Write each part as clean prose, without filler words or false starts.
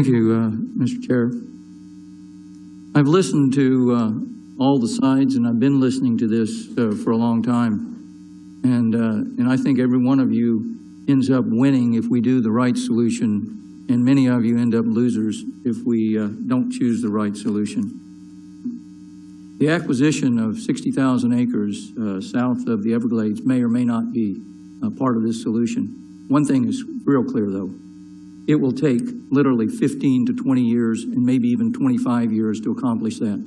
Thank you, Mr. Chair. I've listened to all the sides, and I've been listening to this for a long time. And I think every one of you ends up winning if we do the right solution, and many of you end up losers if we don't choose the right solution. The acquisition of 60,000 acres south of the Everglades may or may not be part of this solution. One thing is real clear, though. It will take literally 15 to 20 years and maybe even 25 years to accomplish that.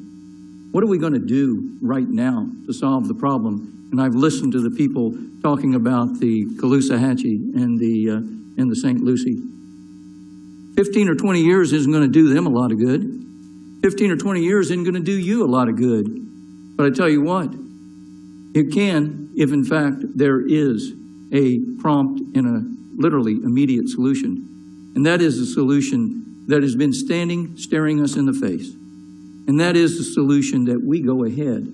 What are we going to do right now to solve the problem? And I've listened to the people talking about the Caloosahatchee and the St. Lucie. 15 or 20 years isn't going to do them a lot of good. 15 or 20 years isn't going to do you a lot of good. But I tell you what, it can if in fact there is a prompt and a literally immediate solution. And that is the solution that has been staring us in the face. And that is the solution that we go ahead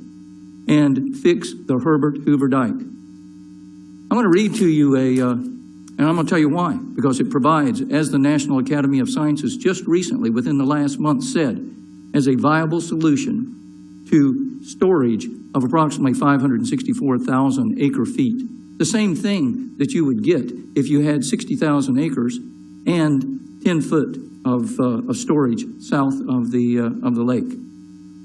and fix the Herbert Hoover Dike. I'm going to read to you and I'm going to tell you why. Because it provides, as the National Academy of Sciences just recently, within the last month, said, as a viable solution to storage of approximately 564,000 acre feet. The same thing that you would get if you had 60,000 acres and 10 foot of storage south of the lake.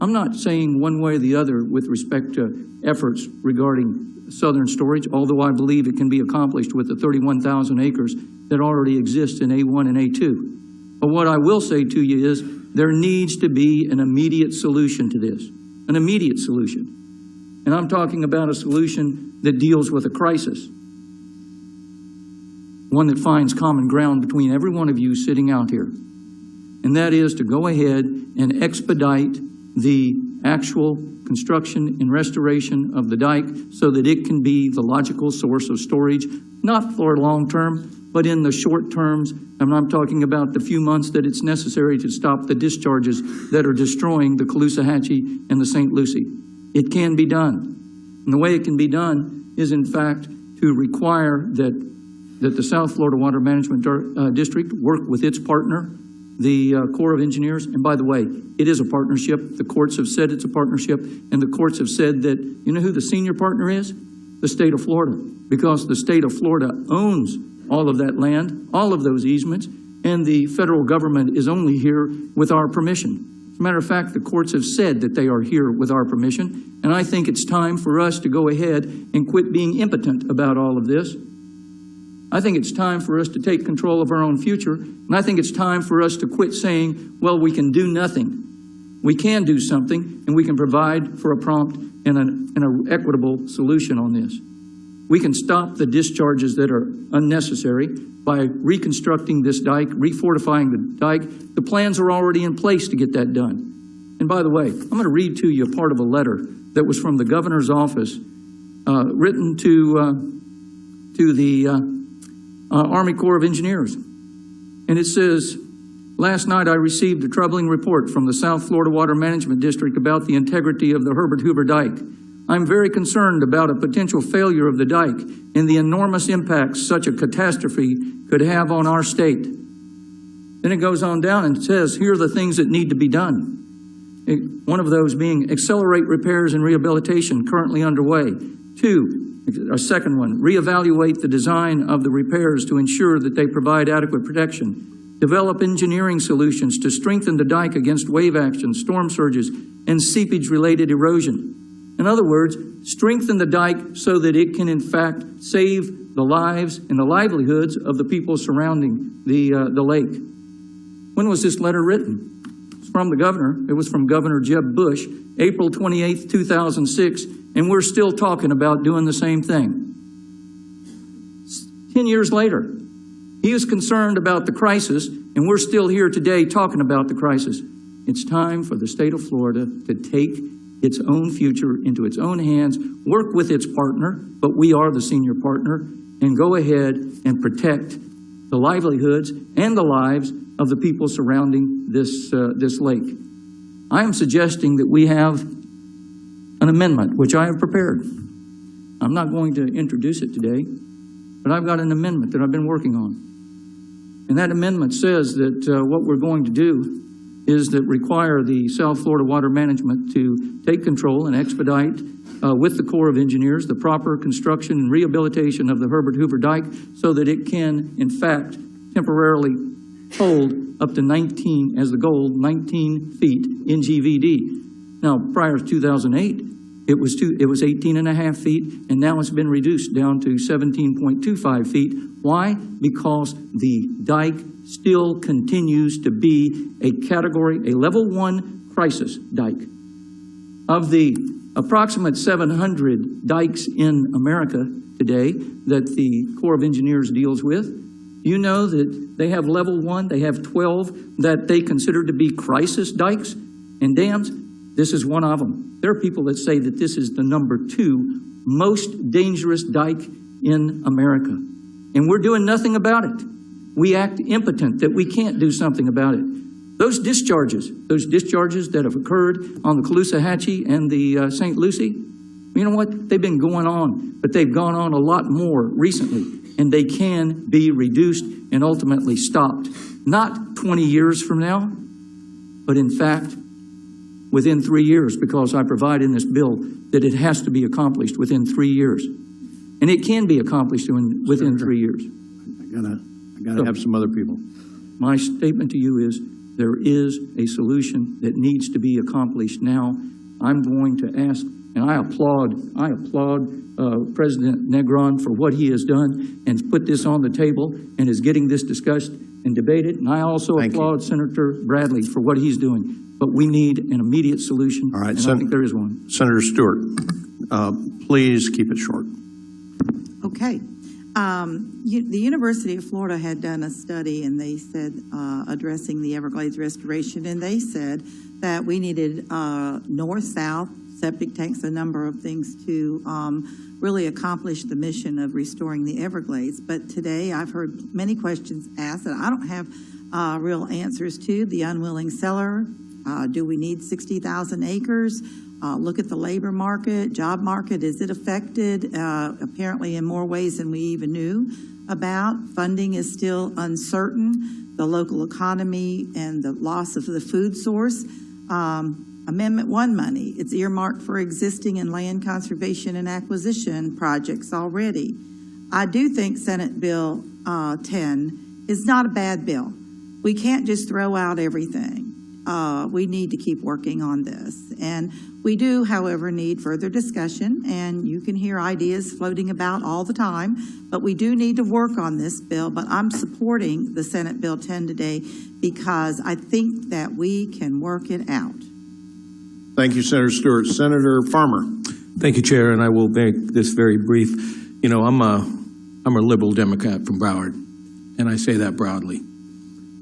I'm not saying one way or the other with respect to efforts regarding southern storage, although I believe it can be accomplished with the 31,000 acres that already exist in A1 and A2. But what I will say to you is there needs to be an immediate solution to this, an immediate solution. And I'm talking about a solution that deals with a crisis. One that finds common ground between every one of you sitting out here. And that is to go ahead and expedite the actual construction and restoration of the dike so that it can be the logical source of storage, not for long term, but in the short terms. And I'm talking about the few months that it's necessary to stop the discharges that are destroying the Caloosahatchee and the St. Lucie. It can be done. And the way it can be done is, in fact, to require that the South Florida Water Management District work with its partner, the Corps of Engineers. And by the way, it is a partnership. The courts have said it's a partnership, and the courts have said that, you know who the senior partner is? The state of Florida, because the state of Florida owns all of that land, all of those easements, and the federal government is only here with our permission. As a matter of fact, the courts have said that they are here with our permission, and I think it's time for us to go ahead and quit being impotent about all of this. I think it's time for us to take control of our own future, and I think it's time for us to quit saying, well, we can do nothing. We can do something, and we can provide for a prompt and an equitable solution on this. We can stop the discharges that are unnecessary by reconstructing this dike, refortifying the dike. The plans are already in place to get that done. And by the way, I'm going to read to you a part of a letter that was from the governor's office, written to the Army Corps of Engineers. And it says, last night I received a troubling report from the South Florida Water Management District about the integrity of the Herbert Hoover Dike. I'm very concerned about a potential failure of the dike and the enormous impacts such a catastrophe could have on our state. Then it goes on down and says, here are the things that need to be done. One of those being accelerate repairs and rehabilitation currently underway. 2, a second one, reevaluate the design of the repairs to ensure that they provide adequate protection. Develop engineering solutions to strengthen the dike against wave action, storm surges, and seepage-related erosion. In other words, strengthen the dike so that it can in fact save the lives and the livelihoods of the people surrounding the lake. When was this letter written? It's from the governor. It was from Governor Jeb Bush, April 28th, 2006, and we're still talking about doing the same thing. 10 years later, he was concerned about the crisis, and we're still here today talking about the crisis. It's time for the state of Florida to take its own future into its own hands, work with its partner, but we are the senior partner, and go ahead and protect the livelihoods and the lives of the people surrounding this lake. I am suggesting that we have an amendment, which I have prepared. I'm not going to introduce it today, but I've got an amendment that I've been working on. And that amendment says that what we're going to do is that require the South Florida Water Management to take control and expedite with the Corps of Engineers the proper construction and rehabilitation of the Herbert Hoover Dike so that it can, in fact, temporarily hold up to 19, as the goal, 19 feet in GVD. Now, prior to 2008, it was 18 and a half feet, and now it's been reduced down to 17.25 feet. Why? Because the dike still continues to be a category, a level 1 crisis dike. Of the approximate 700 dikes in America today that the Corps of Engineers deals with, you know that they have level 1, they have 12 that they consider to be crisis dikes and dams. This is one of them. There are people that say that this is the number 2 most dangerous dike in America. And we're doing nothing about it. We act impotent that we can't do something about it. Those discharges that have occurred on the Caloosahatchee and the St. Lucie, you know what? They've been going on, but they've gone on a lot more recently, and they can be reduced and ultimately stopped. Not 20 years from now, but in fact, within 3 years, because I provide in this bill that it has to be accomplished within 3 years. And it can be accomplished within 3 years. I gotta have some other people. My statement to you is there is a solution that needs to be accomplished now. I'm going to ask, and I applaud President Negron for what he has done and put this on the table and is getting this discussed and debated. And I also applaud Senator Bradley for what he's doing. But we need an immediate solution. All right, and I think there is one. Senator Stewart, please keep it short. Okay. The University of Florida had done a study, and they said, addressing the Everglades restoration, and they said that we needed north-south septic tanks, a number of things to really accomplish the mission of restoring the Everglades. But today I've heard many questions asked that I don't have real answers to. The unwilling seller, do we need 60,000 acres? Look at the labor market, job market. Is it affected? Apparently in more ways than we even knew about. Funding is still uncertain. The local economy and the loss of the food source. Amendment 1 money, it's earmarked for existing and land conservation and acquisition projects already. I do think Senate Bill 10 is not a bad bill. We can't just throw out everything. We need to keep working on this. And we do, however, need further discussion, and you can hear ideas floating about all the time, but we do need to work on this bill. But I'm supporting the Senate Bill 10 today because I think that we can work it out. Thank you, Senator Stewart. Senator Farmer. Thank you, Chair, and I will make this very brief. You know, I'm a liberal Democrat from Broward, and I say that proudly.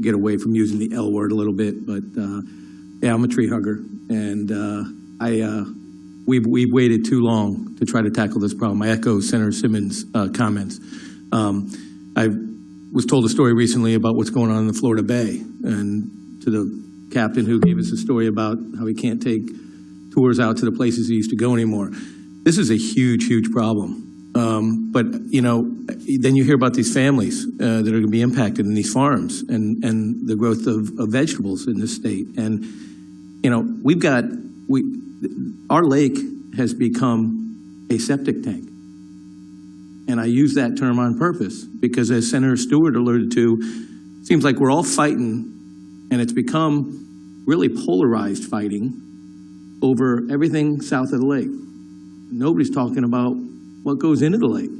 Get away from using the L word a little bit, but yeah, I'm a tree hugger, and we've waited too long to try to tackle this problem. I echo Senator Simmons' comments. I was told a story recently about what's going on in the Florida Bay, and to the captain who gave us a story about how he can't take tours out to the places he used to go anymore. This is a huge, huge problem. But, you know, then you hear about these families that are going to be impacted in these farms and the growth of vegetables in this state. And, you know, our lake has become a septic tank. And I use that term on purpose because, as Senator Stewart alluded to, it seems like we're all fighting, and it's become really polarized fighting over everything south of the lake. Nobody's talking about what goes into the lake.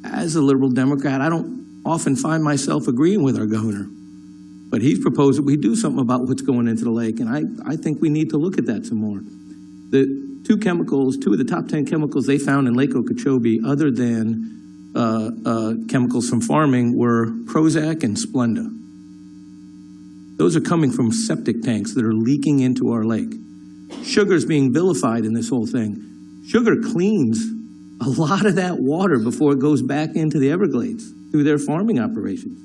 As a liberal Democrat, I don't often find myself agreeing with our governor, but he's proposed that we do something about what's going into the lake, and I think we need to look at that some more. The two of the top 10 chemicals they found in Lake Okeechobee, other than chemicals from farming, were Prozac and Splenda. Those are coming from septic tanks that are leaking into our lake. Sugar's being vilified in this whole thing. Sugar cleans a lot of that water before it goes back into the Everglades through their farming operations.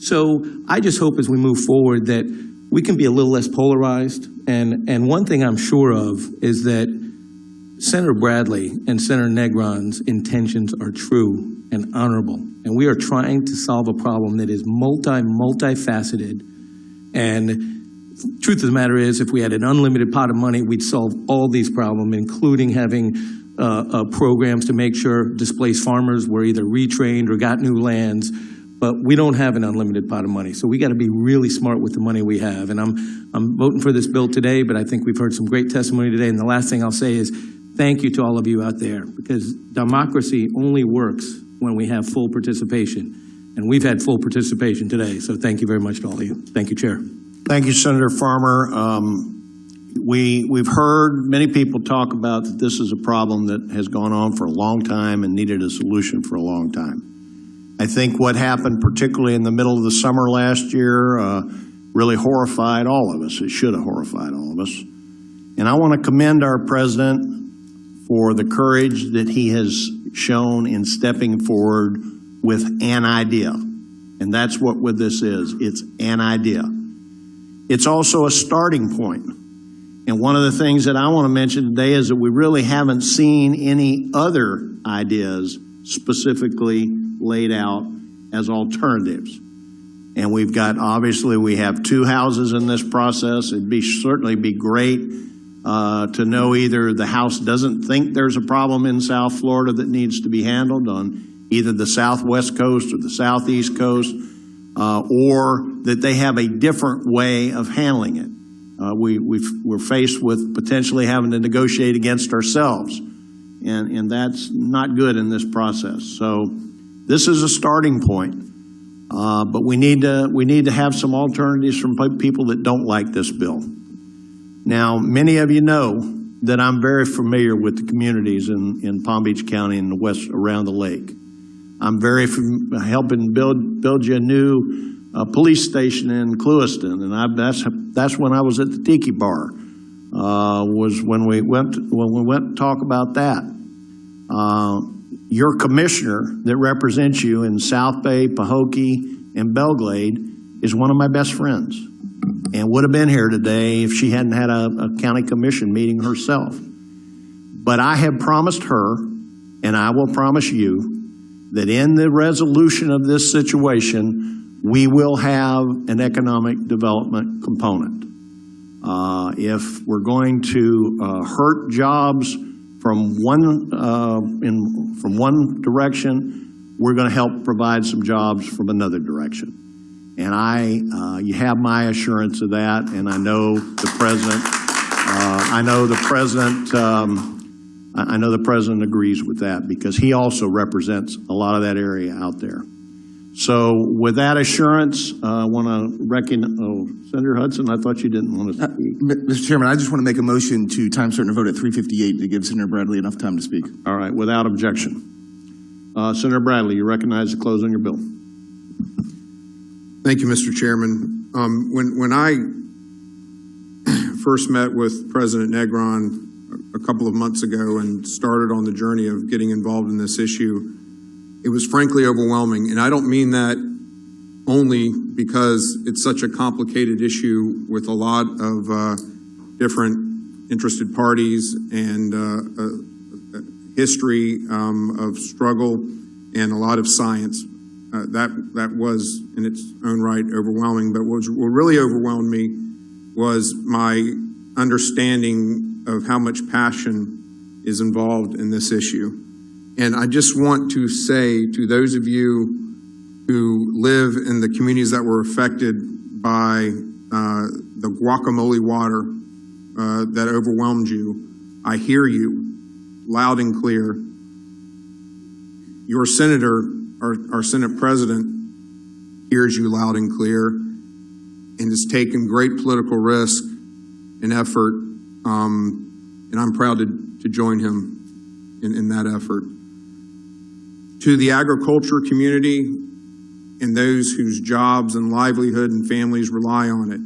So I just hope as we move forward that we can be a little less polarized. And one thing I'm sure of is that Senator Bradley and Senator Negron's intentions are true and honorable, and we are trying to solve a problem that is multifaceted. And truth of the matter is, if we had an unlimited pot of money, we'd solve all these problems, including having programs to make sure displaced farmers were either retrained or got new lands. But we don't have an unlimited pot of money, so we got to be really smart with the money we have. And I'm voting for this bill today, but I think we've heard some great testimony today. And the last thing I'll say is thank you to all of you out there, because democracy only works when we have full participation. And we've had full participation today, so thank you very much to all of you. Thank you, Chair. Thank you, Senator Farmer. We've heard many people talk about that this is a problem that has gone on for a long time and needed a solution for a long time. I think what happened, particularly in the middle of the summer last year, really horrified all of us. It should have horrified all of us. And I want to commend our president for the courage that he has shown in stepping forward with an idea. And that's what this is. It's an idea. It's also a starting point. And one of the things that I want to mention today is that we really haven't seen any other ideas specifically laid out as alternatives. And we've got, obviously, we have two houses in this process. It'd certainly be great to know either the House doesn't think there's a problem in South Florida that needs to be handled on either the southwest coast or the southeast coast, or that they have a different way of handling it. We're faced with potentially having to negotiate against ourselves, and that's not good in this process. So this is a starting point, but we need to have some alternatives from people that don't like this bill. Now, many of you know that I'm very familiar with the communities in Palm Beach County and the west around the lake. I'm very helping build you a new police station in Clewiston, and that's when I was at the Tiki Bar. Was when we went to talk about that. Your commissioner that represents you in South Bay, Pahokee, and Belglade is one of my best friends, and would have been here today if she hadn't had a county commission meeting herself. But I have promised her, and I will promise you, that in the resolution of this situation, we will have an economic development component. If we're going to hurt jobs from one direction, we're going to help provide some jobs from another direction. And you have my assurance of that, and I know the president. I know the president agrees with that, because he also represents a lot of that area out there. So with that assurance, I want to recognize, Senator Hudson, I thought you didn't want to speak. Mr. Chairman, I just want to make a motion to time certain vote at 3:58 to give Senator Bradley enough time to speak. All right, without objection. Senator Bradley, you recognize to close on your bill. Thank you, Mr. Chairman. When I first met with President Negron a couple of months ago and started on the journey of getting involved in this issue, it was frankly overwhelming. And I don't mean that only because it's such a complicated issue with a lot of different interested parties and a history of struggle and a lot of science. That was in its own right overwhelming. But what really overwhelmed me was my understanding of how much passion is involved in this issue. And I just want to say to those of you who live in the communities that were affected by the guacamole water that overwhelmed you, I hear you loud and clear. Your senator, our Senate president, hears you loud and clear and has taken great political risk and effort, and I'm proud to join him in that effort. To the agriculture community and those whose jobs and livelihood and families rely on it,